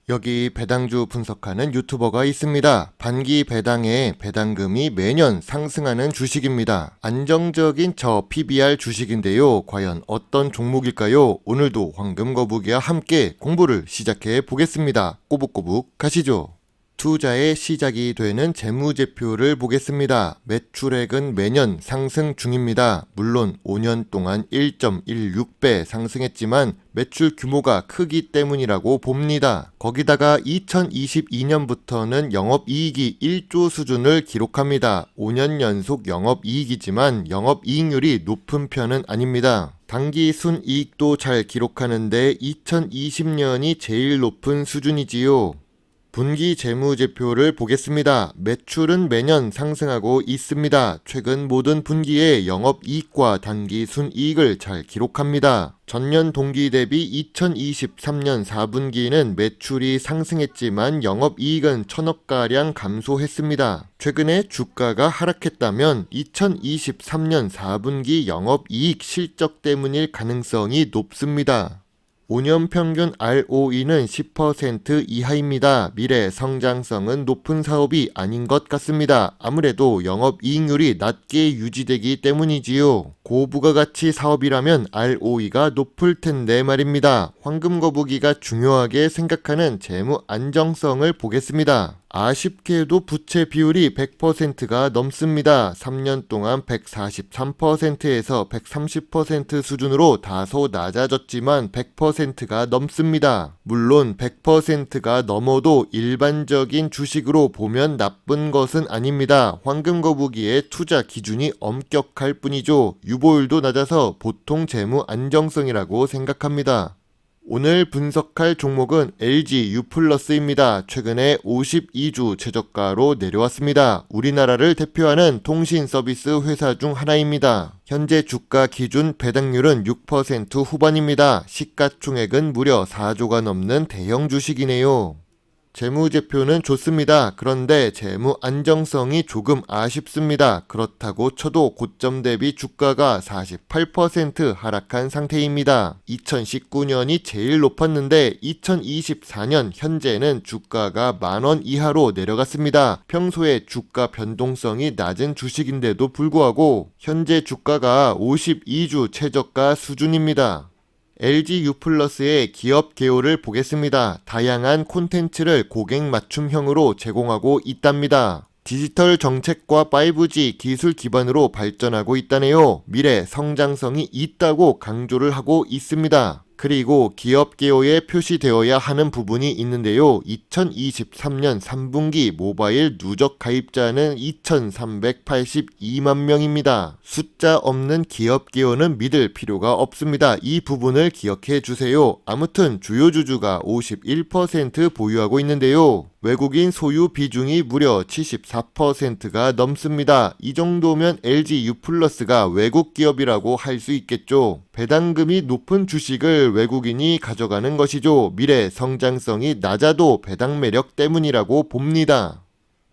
여기 배당주 분석하는 유튜버가 있습니다. 반기 배당에 배당금이 매년 상승하는 주식입니다. 안정적인 저 PBR 주식인데요. 과연 어떤 종목일까요? 오늘도 황금 거북이와 함께 공부를 시작해 보겠습니다. 꼬북꼬북 가시죠. 투자의 시작이 되는 재무제표를 보겠습니다. 매출액은 매년 상승 중입니다. 물론 5년 동안 1.16배 상승했지만 매출 규모가 크기 때문이라고 봅니다. 거기다가 2022년부터는 영업이익이 1조 수준을 기록합니다. 5년 연속 영업이익이지만 영업이익률이 높은 편은 아닙니다. 당기 순이익도 잘 기록하는데 2020년이 제일 높은 수준이지요. 분기 재무제표를 보겠습니다. 매출은 매년 상승하고 있습니다. 최근 모든 분기에 영업이익과 단기 순이익을 잘 기록합니다. 전년 동기 대비 2023년 4분기는 매출이 상승했지만 영업이익은 1,000억가량 감소했습니다. 최근에 주가가 하락했다면 2023년 4분기 영업이익 실적 때문일 가능성이 높습니다. 5년 평균 ROE는 10% 이하입니다. 미래 성장성은 높은 사업이 아닌 것 같습니다. 아무래도 영업이익률이 낮게 유지되기 때문이지요. 고부가가치 사업이라면 ROE가 높을 텐데 말입니다. 황금거북이가 중요하게 생각하는 재무 안정성을 보겠습니다. 아쉽게도 부채 비율이 100%가 넘습니다. 3년 동안 143%에서 130% 수준으로 다소 낮아졌지만 100%가 넘습니다. 물론 100%가 넘어도 일반적인 주식으로 보면 나쁜 것은 아닙니다. 황금거북이의 투자 기준이 엄격할 뿐이죠. 유보율도 낮아서 보통 재무 안정성이라고 생각합니다. 오늘 분석할 종목은 LG유플러스입니다. 최근에 52주 최저가로 내려왔습니다. 우리나라를 대표하는 통신 서비스 회사 중 하나입니다. 현재 주가 기준 배당률은 6% 후반입니다. 시가총액은 무려 4조가 넘는 대형 주식이네요. 재무제표는 좋습니다. 그런데 재무 안정성이 조금 아쉽습니다. 그렇다고 쳐도 고점 대비 주가가 48% 하락한 상태입니다. 2019년이 제일 높았는데 2024년 현재는 주가가 10,000원 이하로 내려갔습니다. 평소에 주가 변동성이 낮은 주식인데도 불구하고 현재 주가가 52주 최저가 수준입니다. LG유플러스의 기업 개요를 보겠습니다. 다양한 콘텐츠를 고객 맞춤형으로 제공하고 있답니다. 디지털 정책과 5G 기술 기반으로 발전하고 있다네요. 미래 성장성이 있다고 강조를 하고 있습니다. 그리고 기업 개요에 표시되어야 하는 부분이 있는데요. 2023년 3분기 모바일 누적 가입자는 2,382만 명입니다. 숫자 없는 기업 개요는 믿을 필요가 없습니다. 이 부분을 기억해 주세요. 아무튼 주요 주주가 51% 보유하고 있는데요. 외국인 소유 비중이 무려 74%가 넘습니다. 이 정도면 LG유플러스가 외국 기업이라고 할 수 있겠죠. 배당금이 높은 주식을 외국인이 가져가는 것이죠. 미래 성장성이 낮아도 배당 매력 때문이라고 봅니다.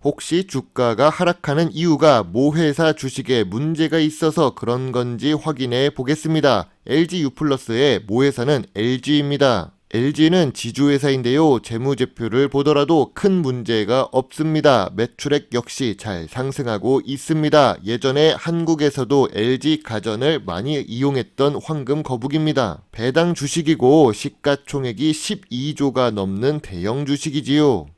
혹시 주가가 하락하는 이유가 모 회사 주식에 문제가 있어서 그런 건지 확인해 보겠습니다. LG유플러스의 모 회사는 LG입니다. LG는 지주회사인데요. 재무제표를 보더라도 큰 문제가 없습니다. 매출액 역시 잘 상승하고 있습니다. 예전에 한국에서도 LG가전을 많이 이용했던 황금거북입니다. 배당 주식이고 시가총액이 12조가 넘는 대형 주식이지요.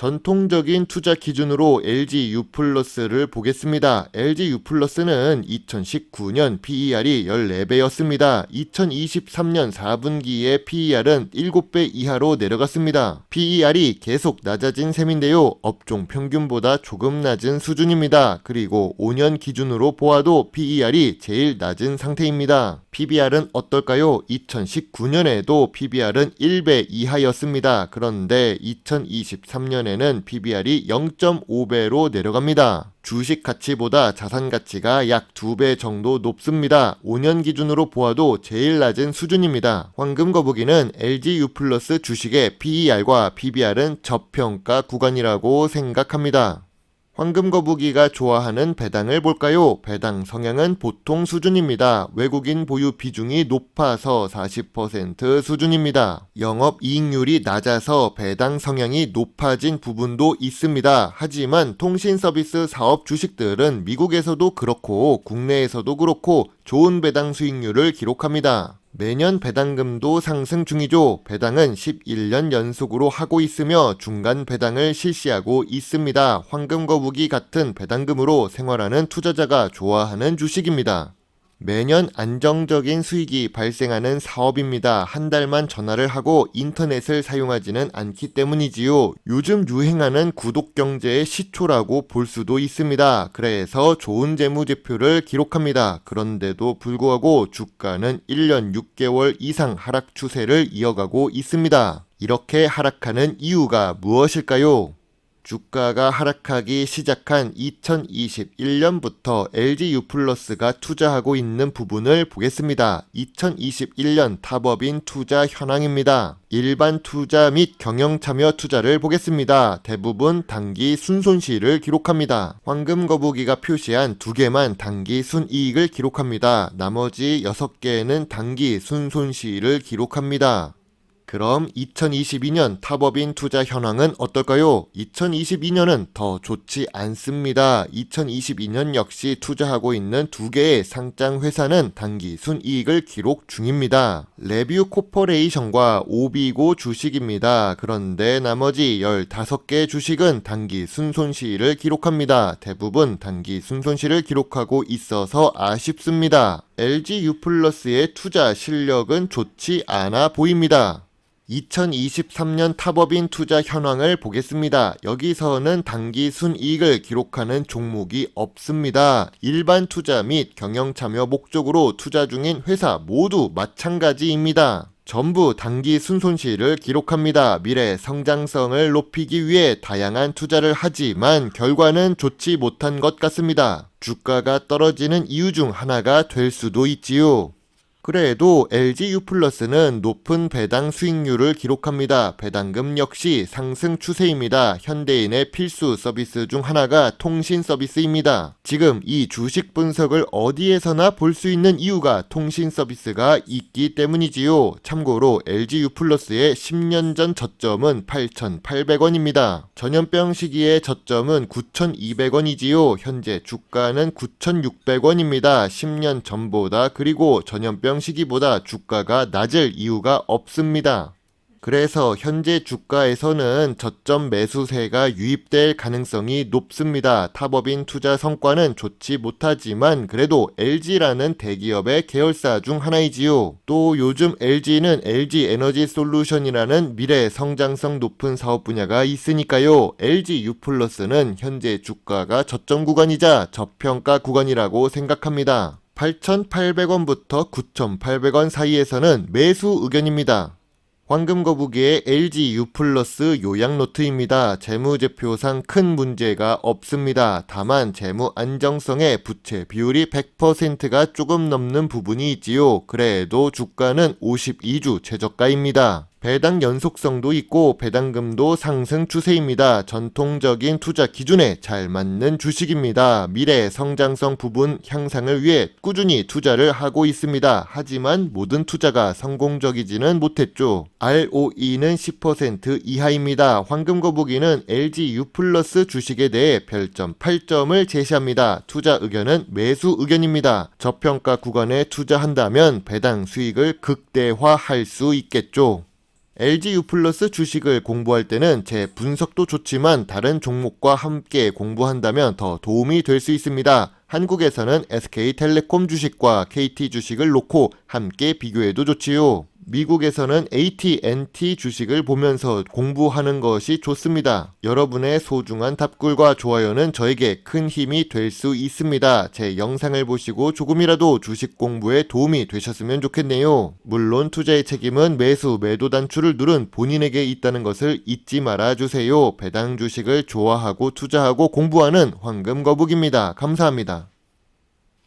전통적인 투자 기준으로 LG유플러스를 보겠습니다. LG유플러스는 2019년 PER이 14배였습니다. 2023년 4분기에 PER은 7배 이하로 내려갔습니다. PER이 계속 낮아진 셈인데요. 업종 평균보다 조금 낮은 수준입니다. 그리고 5년 기준으로 보아도 PER이 제일 낮은 상태입니다. PBR은 어떨까요? 2019년에도 PBR은 1배 이하였습니다. 그런데 2023년에는 PBR이 0.5배로 내려갑니다. 주식 가치보다 자산 가치가 약 2배 정도 높습니다. 5년 기준으로 보아도 제일 낮은 수준입니다. 황금거북이는 LG유플러스 주식의 PER과 PBR은 저평가 구간이라고 생각합니다. 황금거북이가 좋아하는 배당을 볼까요? 배당 성향은 보통 수준입니다. 외국인 보유 비중이 높아서 40% 수준입니다. 영업이익률이 낮아서 배당 성향이 높아진 부분도 있습니다. 하지만 통신서비스 사업 주식들은 미국에서도 그렇고 국내에서도 그렇고 좋은 배당 수익률을 기록합니다. 매년 배당금도 상승 중이죠. 배당은 11년 연속으로 하고 있으며 중간 배당을 실시하고 있습니다. 황금거북이 같은 배당금으로 생활하는 투자자가 좋아하는 주식입니다. 매년 안정적인 수익이 발생하는 사업입니다. 한 달만 전화를 하고 인터넷을 사용하지는 않기 때문이지요. 요즘 유행하는 구독경제의 시초라고 볼 수도 있습니다. 그래서 좋은 재무제표를 기록합니다. 그런데도 불구하고 주가는 1년 6개월 이상 하락 추세를 이어가고 있습니다. 이렇게 하락하는 이유가 무엇일까요? 주가가 하락하기 시작한 2021년부터 LG유플러스가 투자하고 있는 부분을 보겠습니다. 2021년 탑업인 투자 현황입니다. 일반 투자 및 경영참여 투자를 보겠습니다. 대부분 단기 순손실을 기록합니다. 황금거북이가 표시한 2개만 단기 순이익을 기록합니다. 나머지 6개는 단기 순손실을 기록합니다. 그럼 2022년 탑업인 투자 현황은 어떨까요? 2022년은 더 좋지 않습니다. 2022년 역시 투자하고 있는 2개의 상장 회사는 단기 순이익을 기록 중입니다. 레뷰 코퍼레이션과 오비고 주식입니다. 그런데 나머지 15개 주식은 단기 순손실을 기록합니다. 대부분 단기 순손실을 기록하고 있어서 아쉽습니다. LG유플러스의 투자 실력은 좋지 않아 보입니다. 2023년 탑업인 투자 현황을 보겠습니다. 여기서는 단기 순이익을 기록하는 종목이 없습니다. 일반 투자 및 경영참여 목적으로 투자 중인 회사 모두 마찬가지입니다. 전부 단기 순손실을 기록합니다. 미래 성장성을 높이기 위해 다양한 투자를 하지만 결과는 좋지 못한 것 같습니다. 주가가 떨어지는 이유 중 하나가 될 수도 있지요. 그래도 LG유플러스는 높은 배당 수익률을 기록합니다. 배당금 역시 상승 추세입니다. 현대인의 필수 서비스 중 하나가 통신 서비스입니다. 지금 이 주식 분석을 어디에서나 볼 수 있는 이유가 통신 서비스가 있기 때문이지요. 참고로 LG유플러스의 10년 전 저점은 8,800원입니다. 전염병 시기의 저점은 9,200원이지요. 현재 주가는 9,600원입니다. 10년 전보다 그리고 전염병 시기보다 주가가 낮을 이유가 없습니다. 그래서 현재 주가에서는 저점 매수세가 유입될 가능성이 높습니다. 탑업인 투자 성과는 좋지 못하지만 그래도 LG라는 대기업의 계열사 중 하나이지요. 또 요즘 LG는 LG에너지솔루션이라는 미래 성장성 높은 사업 분야가 있으니까요. LG유플러스는 현재 주가가 저점 구간이자 저평가 구간이라고 생각합니다. 8,800원부터 9,800원 사이에서는 매수 의견입니다. 황금거북이의 LG유플러스 요약노트입니다. 재무제표상 큰 문제가 없습니다. 다만 재무 안정성의 부채 비율이 100%가 조금 넘는 부분이 있지요. 그래도 주가는 52주 최저가입니다. 배당 연속성도 있고 배당금도 상승 추세입니다. 전통적인 투자 기준에 잘 맞는 주식입니다. 미래 성장성 부분 향상을 위해 꾸준히 투자를 하고 있습니다. 하지만 모든 투자가 성공적이지는 못했죠. ROE는 10% 이하입니다. 황금거북이는 LG유플러스 주식에 대해 별점 8점을 제시합니다. 투자 의견은 매수 의견입니다. 저평가 구간에 투자한다면 배당 수익을 극대화할 수 있겠죠. LG유플러스 주식을 공부할 때는 제 분석도 좋지만 다른 종목과 함께 공부한다면 더 도움이 될 수 있습니다. 한국에서는 SK텔레콤 주식과 KT 주식을 놓고 함께 비교해도 좋지요. 미국에서는 AT&T 주식을 보면서 공부하는 것이 좋습니다. 여러분의 소중한 답글과 좋아요는 저에게 큰 힘이 될 수 있습니다. 제 영상을 보시고 조금이라도 주식 공부에 도움이 되셨으면 좋겠네요. 물론 투자의 책임은 매수, 매도 단추를 누른 본인에게 있다는 것을 잊지 말아주세요. 배당 주식을 좋아하고 투자하고 공부하는 황금거북입니다. 감사합니다.